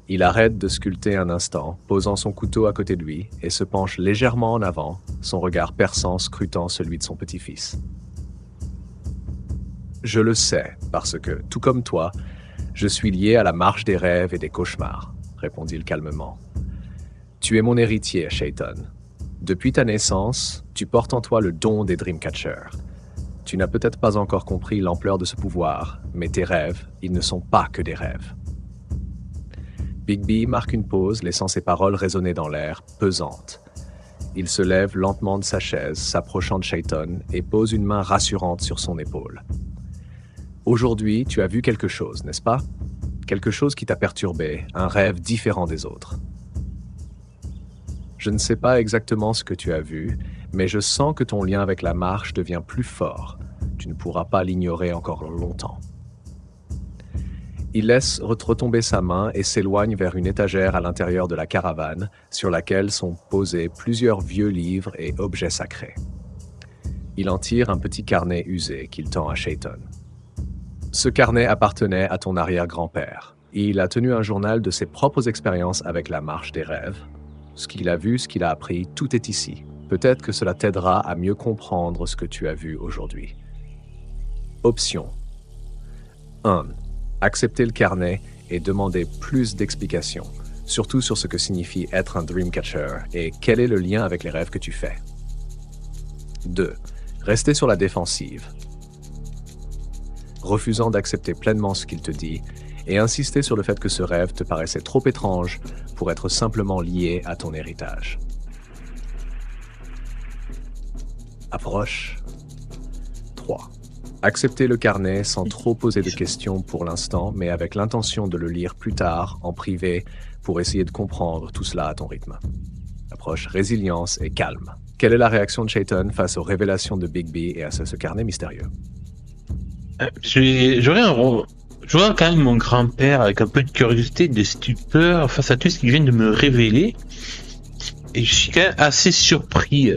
Il arrête de sculpter un instant, posant son couteau à côté de lui, et se penche légèrement en avant, son regard perçant scrutant celui de son petit-fils. « Je le sais, parce que, tout comme toi, je suis lié à la marche des rêves et des cauchemars, » répondit-il calmement. « Tu es mon héritier, Chayton. Depuis ta naissance, tu portes en toi le don des Dreamcatchers. Tu n'as peut-être pas encore compris l'ampleur de ce pouvoir, mais tes rêves, ils ne sont pas que des rêves. » Bigby marque une pause, laissant ses paroles résonner dans l'air, pesantes. Il se lève lentement de sa chaise, s'approchant de Chayton, et pose une main rassurante sur son épaule. « Aujourd'hui, tu as vu quelque chose, n'est-ce pas? Quelque chose qui t'a perturbé, un rêve différent des autres. Je ne sais pas exactement ce que tu as vu, mais je sens que ton lien avec la marche devient plus fort. Tu ne pourras pas l'ignorer encore longtemps. » Il laisse retomber sa main et s'éloigne vers une étagère à l'intérieur de la caravane, sur laquelle sont posés plusieurs vieux livres et objets sacrés. Il en tire un petit carnet usé qu'il tend à Chayton. Ce carnet appartenait à ton arrière-grand-père. Il a tenu un journal de ses propres expériences avec la marche des rêves. Ce qu'il a vu, ce qu'il a appris, tout est ici. Peut-être que cela t'aidera à mieux comprendre ce que tu as vu aujourd'hui. Option 1. Accepter le carnet et demander plus d'explications, surtout sur ce que signifie être un Dreamcatcher et quel est le lien avec les rêves que tu fais. 2. Rester sur la défensive, refusant d'accepter pleinement ce qu'il te dit et insister sur le fait que ce rêve te paraissait trop étrange pour être simplement lié à ton héritage. Approche. 3. Accepter le carnet sans trop poser de questions pour l'instant, mais avec l'intention de le lire plus tard, en privé, pour essayer de comprendre tout cela à ton rythme. Approche résilience et calme. Quelle est la réaction de Chayton face aux révélations de Bigby et à ce carnet mystérieux? J'aurais quand même mon grand-père avec un peu de curiosité, de stupeur face à tout ce qu'il vient de me révéler. Et je suis quand même assez surpris.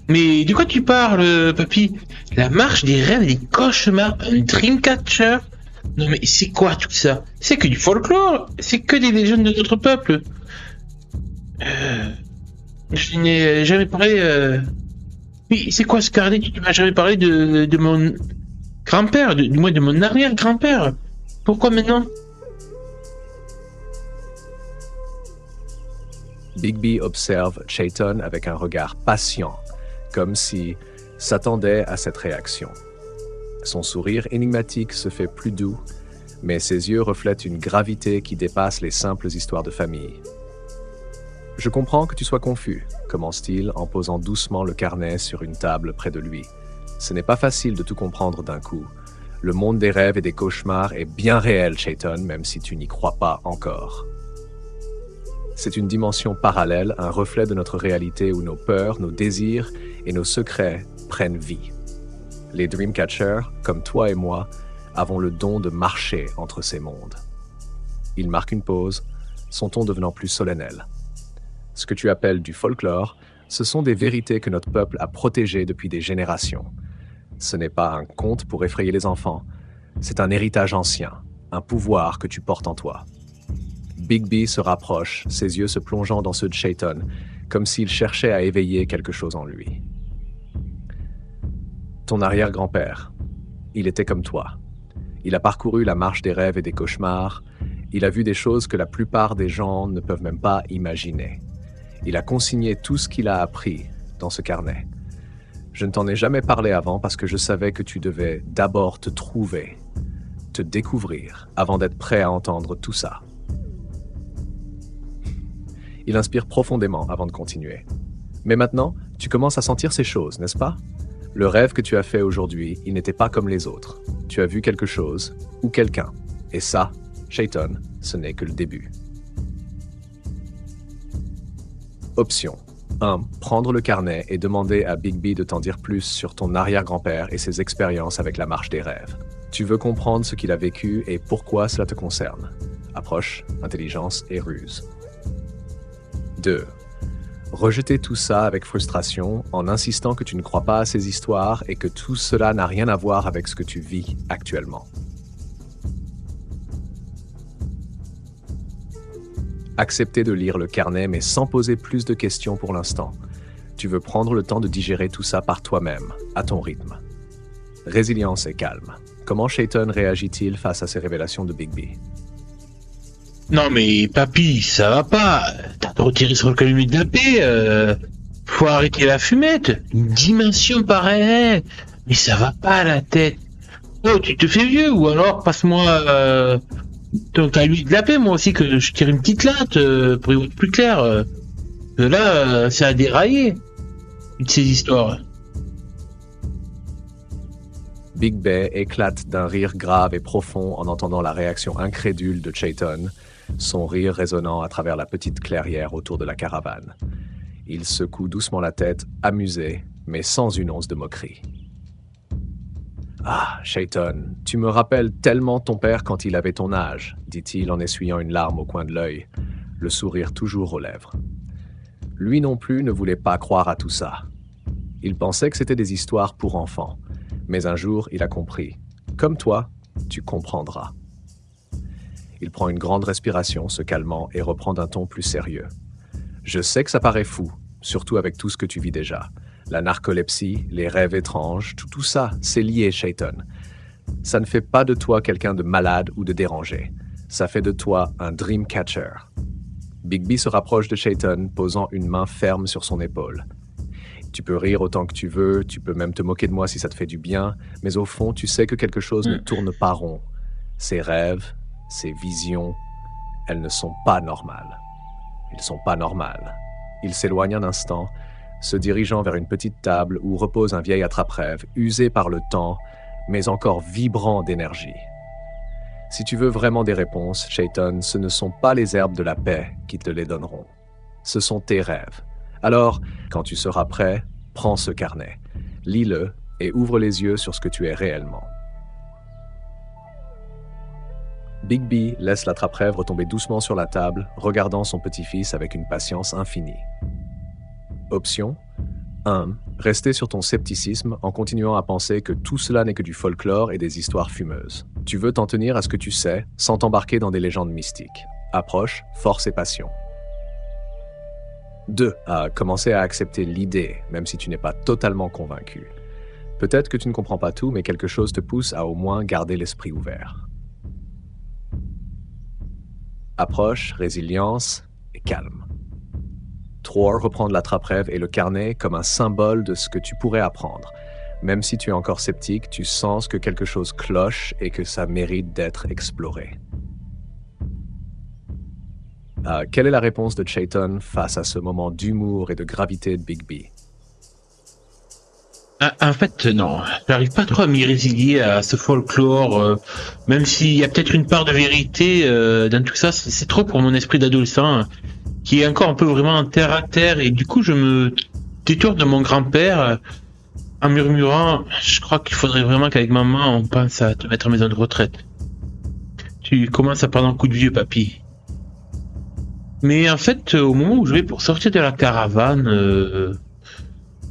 Mais de quoi tu parles, papy? La marche des rêves et des cauchemars, un Dreamcatcher? Non mais c'est quoi tout ça? C'est que du folklore? C'est que des légendes de notre peuple? Je n'ai jamais parlé... Oui, c'est quoi ce carnet? Tu m'as jamais parlé de mon grand-père, du moins de mon arrière-grand-père. Pourquoi maintenant? Bigby observe Chayton avec un regard patient, comme si s'attendait à cette réaction. Son sourire énigmatique se fait plus doux, mais ses yeux reflètent une gravité qui dépasse les simples histoires de famille. « Je comprends que tu sois confus », commence-t-il en posant doucement le carnet sur une table près de lui. « Ce n'est pas facile de tout comprendre d'un coup. Le monde des rêves et des cauchemars est bien réel, Chayton, même si tu n'y crois pas encore. C'est une dimension parallèle, un reflet de notre réalité où nos peurs, nos désirs et nos secrets prennent vie. Les Dreamcatchers, comme toi et moi, avons le don de marcher entre ces mondes. » Il marque une pause, son ton devenant plus solennel. « Ce que tu appelles du folklore, ce sont des vérités que notre peuple a protégées depuis des générations. Ce n'est pas un conte pour effrayer les enfants, c'est un héritage ancien, un pouvoir que tu portes en toi. » Bigby se rapproche, ses yeux se plongeant dans ceux de Chayton, comme s'il cherchait à éveiller quelque chose en lui. « Ton arrière-grand-père, il était comme toi. Il a parcouru la marche des rêves et des cauchemars. Il a vu des choses que la plupart des gens ne peuvent même pas imaginer. Il a consigné tout ce qu'il a appris dans ce carnet. Je ne t'en ai jamais parlé avant parce que je savais que tu devais d'abord te trouver, te découvrir, avant d'être prêt à entendre tout ça. » Il inspire profondément avant de continuer. « Mais maintenant, tu commences à sentir ces choses, n'est-ce pas? Le rêve que tu as fait aujourd'hui, il n'était pas comme les autres. Tu as vu quelque chose, ou quelqu'un. Et ça, Chayton, ce n'est que le début. » Option 1. Prendre le carnet et demander à Bigby de t'en dire plus sur ton arrière-grand-père et ses expériences avec la marche des rêves. Tu veux comprendre ce qu'il a vécu et pourquoi cela te concerne. Approche, intelligence et ruse. 2. Rejeter tout ça avec frustration en insistant que tu ne crois pas à ces histoires et que tout cela n'a rien à voir avec ce que tu vis actuellement. Accepter de lire le carnet mais sans poser plus de questions pour l'instant. Tu veux prendre le temps de digérer tout ça par toi-même, à ton rythme. Résilience et calme. Comment Chayton réagit-il face à ces révélations de Bigby? Non mais papy, ça va pas. T'as retiré sur le calumet de la paix. Faut arrêter la fumette. Une dimension pareille. Mais ça va pas la tête. Oh, tu te fais vieux ou alors passe-moi ton calumet de la paix, moi aussi, que je tire une petite latte pour y voir plus clair. Là, ça a déraillé. Toutes ces histoires. Big Bay éclate d'un rire grave et profond en entendant la réaction incrédule de Chayton, son rire résonnant à travers la petite clairière autour de la caravane. Il secoue doucement la tête, amusé, mais sans une once de moquerie. « Ah, Chayton, tu me rappelles tellement ton père quand il avait ton âge, » dit-il en essuyant une larme au coin de l'œil, le sourire toujours aux lèvres. Lui non plus ne voulait pas croire à tout ça. Il pensait que c'était des histoires pour enfants, mais un jour il a compris. Comme toi, tu comprendras. Il prend une grande respiration, se calmant, et reprend d'un ton plus sérieux. « Je sais que ça paraît fou, surtout avec tout ce que tu vis déjà. La narcolepsie, les rêves étranges, tout ça, c'est lié, Chayton. Ça ne fait pas de toi quelqu'un de malade ou de dérangé. Ça fait de toi un Dreamcatcher. » Bigby se rapproche de Chayton, posant une main ferme sur son épaule. « Tu peux rire autant que tu veux, tu peux même te moquer de moi si ça te fait du bien, mais au fond, tu sais que quelque chose ne tourne pas rond. Ces rêves, ces visions, elles ne sont pas normales. Ils sont pas normales. » Il s'éloigne un instant, se dirigeant vers une petite table où repose un vieil attrape-rêve, usé par le temps, mais encore vibrant d'énergie. Si tu veux vraiment des réponses, Chayton, ce ne sont pas les herbes de la paix qui te les donneront. Ce sont tes rêves. Alors, quand tu seras prêt, prends ce carnet, lis-le et ouvre les yeux sur ce que tu es réellement. Bigby laisse l'attrape-rêve retomber doucement sur la table, regardant son petit-fils avec une patience infinie. Option 1. Rester sur ton scepticisme en continuant à penser que tout cela n'est que du folklore et des histoires fumeuses. Tu veux t'en tenir à ce que tu sais, sans t'embarquer dans des légendes mystiques. Approche, force et passion. 2. Commencer à accepter l'idée, même si tu n'es pas totalement convaincu. Peut-être que tu ne comprends pas tout, mais quelque chose te pousse à au moins garder l'esprit ouvert. Approche, résilience et calme. Tror reprend l'attrape-rêve et le carnet comme un symbole de ce que tu pourrais apprendre. Même si tu es encore sceptique, tu sens que quelque chose cloche et que ça mérite d'être exploré. Quelle est la réponse de Chayton face à ce moment d'humour et de gravité de Bigby? En fait, non. J'arrive pas trop à m'y résilier à ce folklore, même s'il y a peut-être une part de vérité dans tout ça. C'est trop pour mon esprit d'adolescent, qui est encore un peu vraiment terre à terre. Et du coup, je me détourne de mon grand-père en murmurant, je crois qu'il faudrait vraiment qu'avec maman, on pense à te mettre en maison de retraite. Tu commences à prendre un coup de vieux, papy. Mais en fait, au moment où je vais pour sortir de la caravane,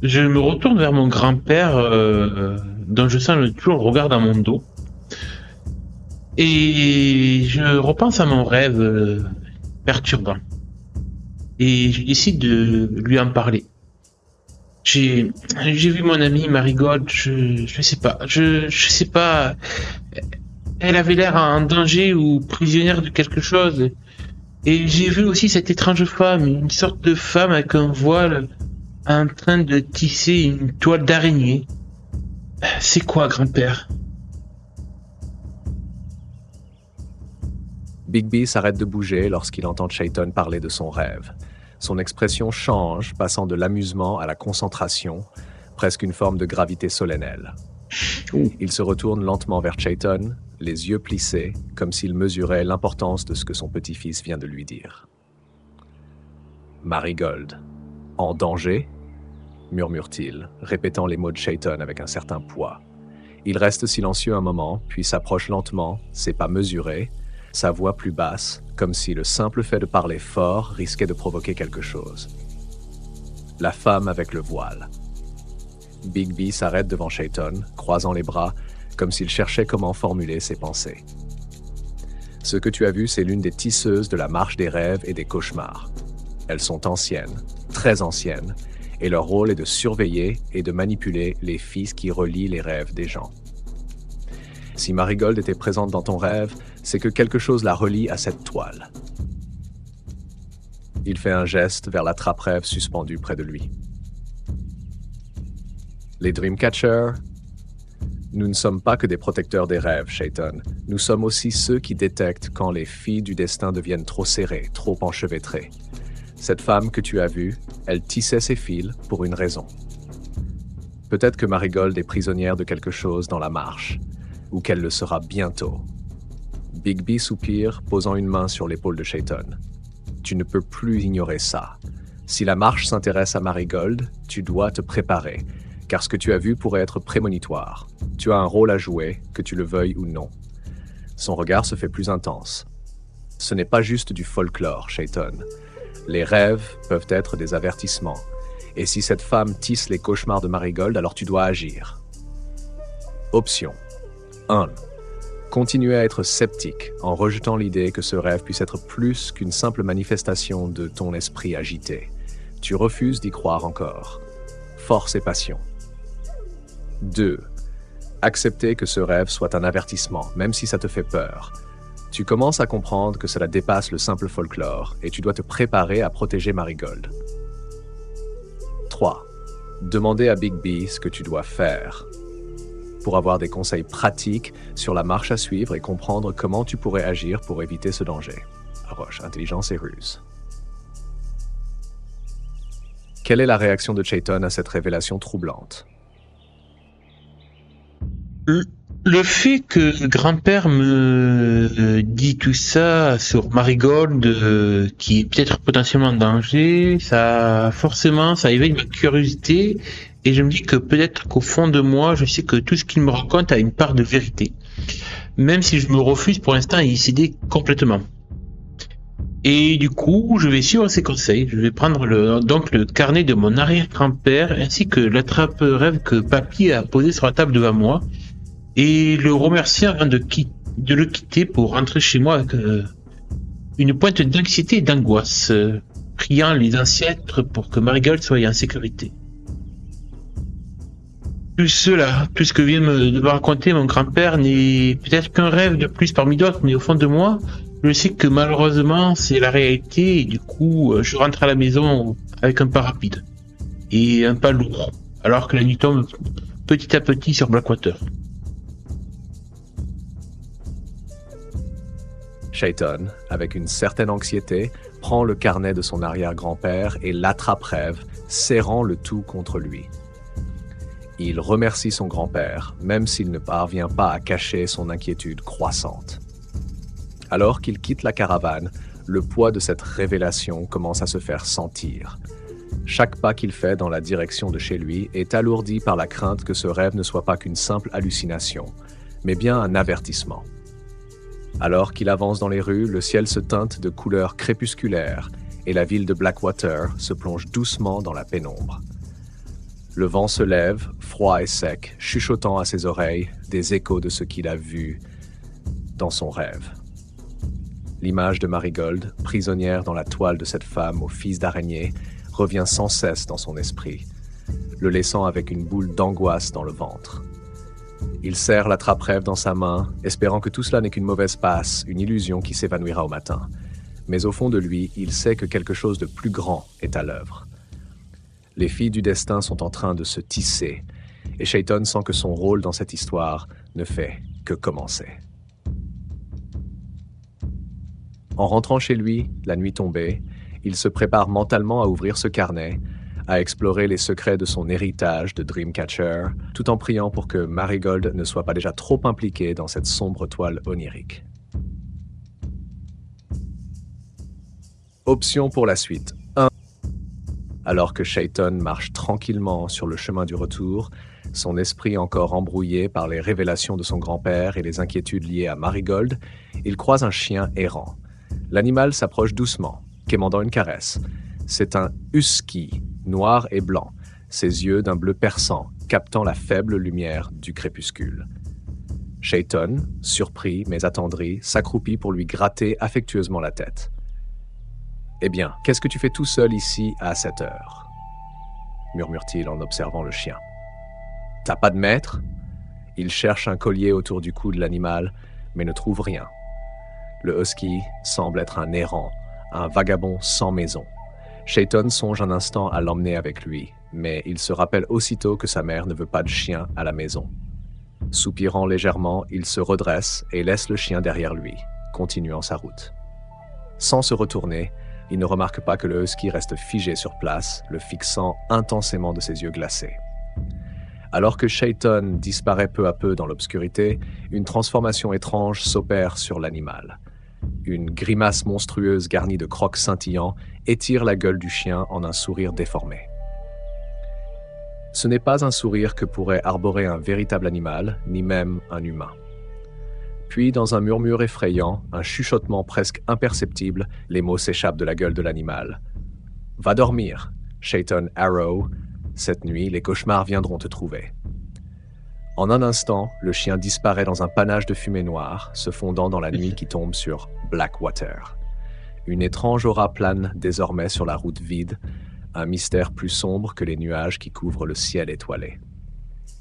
je me retourne vers mon grand-père, dont je sens toujours le regard dans mon dos. Et je repense à mon rêve perturbant. Et je décide de lui en parler. J'ai vu mon amie Marigold, je sais pas, je sais pas. Elle avait l'air en danger ou prisonnière de quelque chose. Et j'ai vu aussi cette étrange femme, une sorte de femme avec un voile en train de tisser une toile d'araignée. C'est quoi, grand-père? Bigby s'arrête de bouger lorsqu'il entend Chayton parler de son rêve. Son expression change, passant de l'amusement à la concentration, presque une forme de gravité solennelle. Il se retourne lentement vers Chayton, les yeux plissés, comme s'il mesurait l'importance de ce que son petit-fils vient de lui dire. « Marigold, en danger ?» murmure-t-il, répétant les mots de Chayton avec un certain poids. Il reste silencieux un moment, puis s'approche lentement, ses pas mesurés, sa voix plus basse, comme si le simple fait de parler fort risquait de provoquer quelque chose. La femme avec le voile. Bigby s'arrête devant Chayton, croisant les bras, comme s'il cherchait comment formuler ses pensées. Ce que tu as vu, c'est l'une des tisseuses de la marche des rêves et des cauchemars. Elles sont anciennes, très anciennes, et leur rôle est de surveiller et de manipuler les fils qui relient les rêves des gens. Si Marigold était présente dans ton rêve, c'est que quelque chose la relie à cette toile. Il fait un geste vers la trappe-rêve suspendue près de lui. Les Dreamcatchers, nous ne sommes pas que des protecteurs des rêves, Chayton. Nous sommes aussi ceux qui détectent quand les fils du destin deviennent trop serrées, trop enchevêtrées. Cette femme que tu as vue, elle tissait ses fils pour une raison. Peut-être que Marigold est prisonnière de quelque chose dans la marche, ou qu'elle le sera bientôt. Bigby soupire, posant une main sur l'épaule de Chayton. Tu ne peux plus ignorer ça. Si la marche s'intéresse à Marigold, tu dois te préparer, car ce que tu as vu pourrait être prémonitoire. Tu as un rôle à jouer, que tu le veuilles ou non. Son regard se fait plus intense. Ce n'est pas juste du folklore, Chayton. Les rêves peuvent être des avertissements. Et si cette femme tisse les cauchemars de Marigold, alors tu dois agir. Option 1. Continuer à être sceptique en rejetant l'idée que ce rêve puisse être plus qu'une simple manifestation de ton esprit agité. Tu refuses d'y croire encore. Force et passion. 2. Accepter que ce rêve soit un avertissement, même si ça te fait peur. Tu commences à comprendre que cela dépasse le simple folklore et tu dois te préparer à protéger Marigold. 3. Demander à Bigby ce que tu dois faire pour avoir des conseils pratiques sur la marche à suivre et comprendre comment tu pourrais agir pour éviter ce danger. Roche, intelligence et ruse. Quelle est la réaction de Chayton à cette révélation troublante? Le fait que le grand-père me dit tout ça sur Marigold, qui est peut-être potentiellement en danger, ça éveille ma curiosité et je me dis que peut-être qu'au fond de moi, je sais que tout ce qu'il me raconte a une part de vérité, même si je me refuse pour l'instant à y céder complètement. Et du coup, je vais suivre ses conseils. Je vais prendre donc le carnet de mon arrière-grand-père ainsi que l'attrape-rêve que papy a posé sur la table devant moi et le remercier avant de le quitter pour rentrer chez moi avec une pointe d'anxiété et d'angoisse, priant les ancêtres pour que Marigold soit en sécurité. Tout ce que vient de me raconter mon grand-père n'est peut-être qu'un rêve de plus parmi d'autres, mais au fond de moi, Je sais que malheureusement, c'est la réalité, et du coup, je rentre à la maison avec un pas rapide et un pas lourd, alors que la nuit tombe petit à petit sur Blackwater. Chayton, avec une certaine anxiété, prend le carnet de son arrière-grand-père et l'attrape-rêve, serrant le tout contre lui. Il remercie son grand-père, même s'il ne parvient pas à cacher son inquiétude croissante. Alors qu'il quitte la caravane, le poids de cette révélation commence à se faire sentir. Chaque pas qu'il fait dans la direction de chez lui est alourdi par la crainte que ce rêve ne soit pas qu'une simple hallucination, mais bien un avertissement. Alors qu'il avance dans les rues, le ciel se teinte de couleurs crépusculaires et la ville de Blackwater se plonge doucement dans la pénombre. Le vent se lève, froid et sec, chuchotant à ses oreilles des échos de ce qu'il a vu dans son rêve. L'image de Marigold, prisonnière dans la toile de cette femme aux fils d'araignée, revient sans cesse dans son esprit, le laissant avec une boule d'angoisse dans le ventre. Il serre la trappe-rêve dans sa main, espérant que tout cela n'est qu'une mauvaise passe, une illusion qui s'évanouira au matin. Mais au fond de lui, il sait que quelque chose de plus grand est à l'œuvre. Les filles du destin sont en train de se tisser, et Chayton sent que son rôle dans cette histoire ne fait que commencer. En rentrant chez lui, la nuit tombée, il se prépare mentalement à ouvrir ce carnet, à explorer les secrets de son héritage de Dreamcatcher, tout en priant pour que Marigold ne soit pas déjà trop impliquée dans cette sombre toile onirique. Option pour la suite 1. Alors que Chayton marche tranquillement sur le chemin du retour, son esprit encore embrouillé par les révélations de son grand-père et les inquiétudes liées à Marigold, il croise un chien errant. L'animal s'approche doucement, quémandant une caresse. C'est un husky, noir et blanc, ses yeux d'un bleu perçant, captant la faible lumière du crépuscule. Chayton, surpris mais attendri, s'accroupit pour lui gratter affectueusement la tête. « Eh bien, qu'est-ce que tu fais tout seul ici à cette heure ?» murmure-t-il en observant le chien. « T'as pas de maître ?» Il cherche un collier autour du cou de l'animal, mais ne trouve rien. Le husky semble être un errant, un vagabond sans maison. Chayton songe un instant à l'emmener avec lui, mais il se rappelle aussitôt que sa mère ne veut pas de chien à la maison. Soupirant légèrement, il se redresse et laisse le chien derrière lui, continuant sa route. Sans se retourner, il ne remarque pas que le husky reste figé sur place, le fixant intensément de ses yeux glacés. Alors que Chayton disparaît peu à peu dans l'obscurité, une transformation étrange s'opère sur l'animal. Une grimace monstrueuse garnie de crocs scintillants étire la gueule du chien en un sourire déformé. Ce n'est pas un sourire que pourrait arborer un véritable animal, ni même un humain. Puis, dans un murmure effrayant, un chuchotement presque imperceptible, les mots s'échappent de la gueule de l'animal. « Va dormir, Chayton Arrow. Cette nuit, les cauchemars viendront te trouver. » En un instant, le chien disparaît dans un panache de fumée noire, se fondant dans la nuit qui tombe sur Blackwater. Une étrange aura plane désormais sur la route vide, un mystère plus sombre que les nuages qui couvrent le ciel étoilé.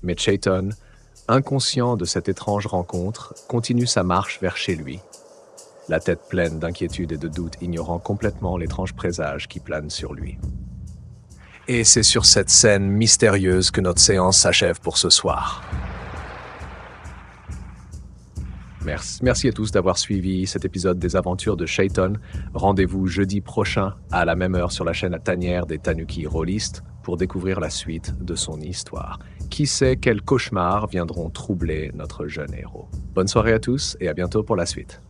Mais Chayton, inconscient de cette étrange rencontre, continue sa marche vers chez lui, la tête pleine d'inquiétude et de doute, ignorant complètement l'étrange présage qui plane sur lui. Et c'est sur cette scène mystérieuse que notre séance s'achève pour ce soir. Merci à tous d'avoir suivi cet épisode des aventures de Chayton. Rendez-vous jeudi prochain à la même heure sur la chaîne Tanière des Tanuki Rollistes pour découvrir la suite de son histoire. Qui sait quels cauchemars viendront troubler notre jeune héros. Bonne soirée à tous et à bientôt pour la suite.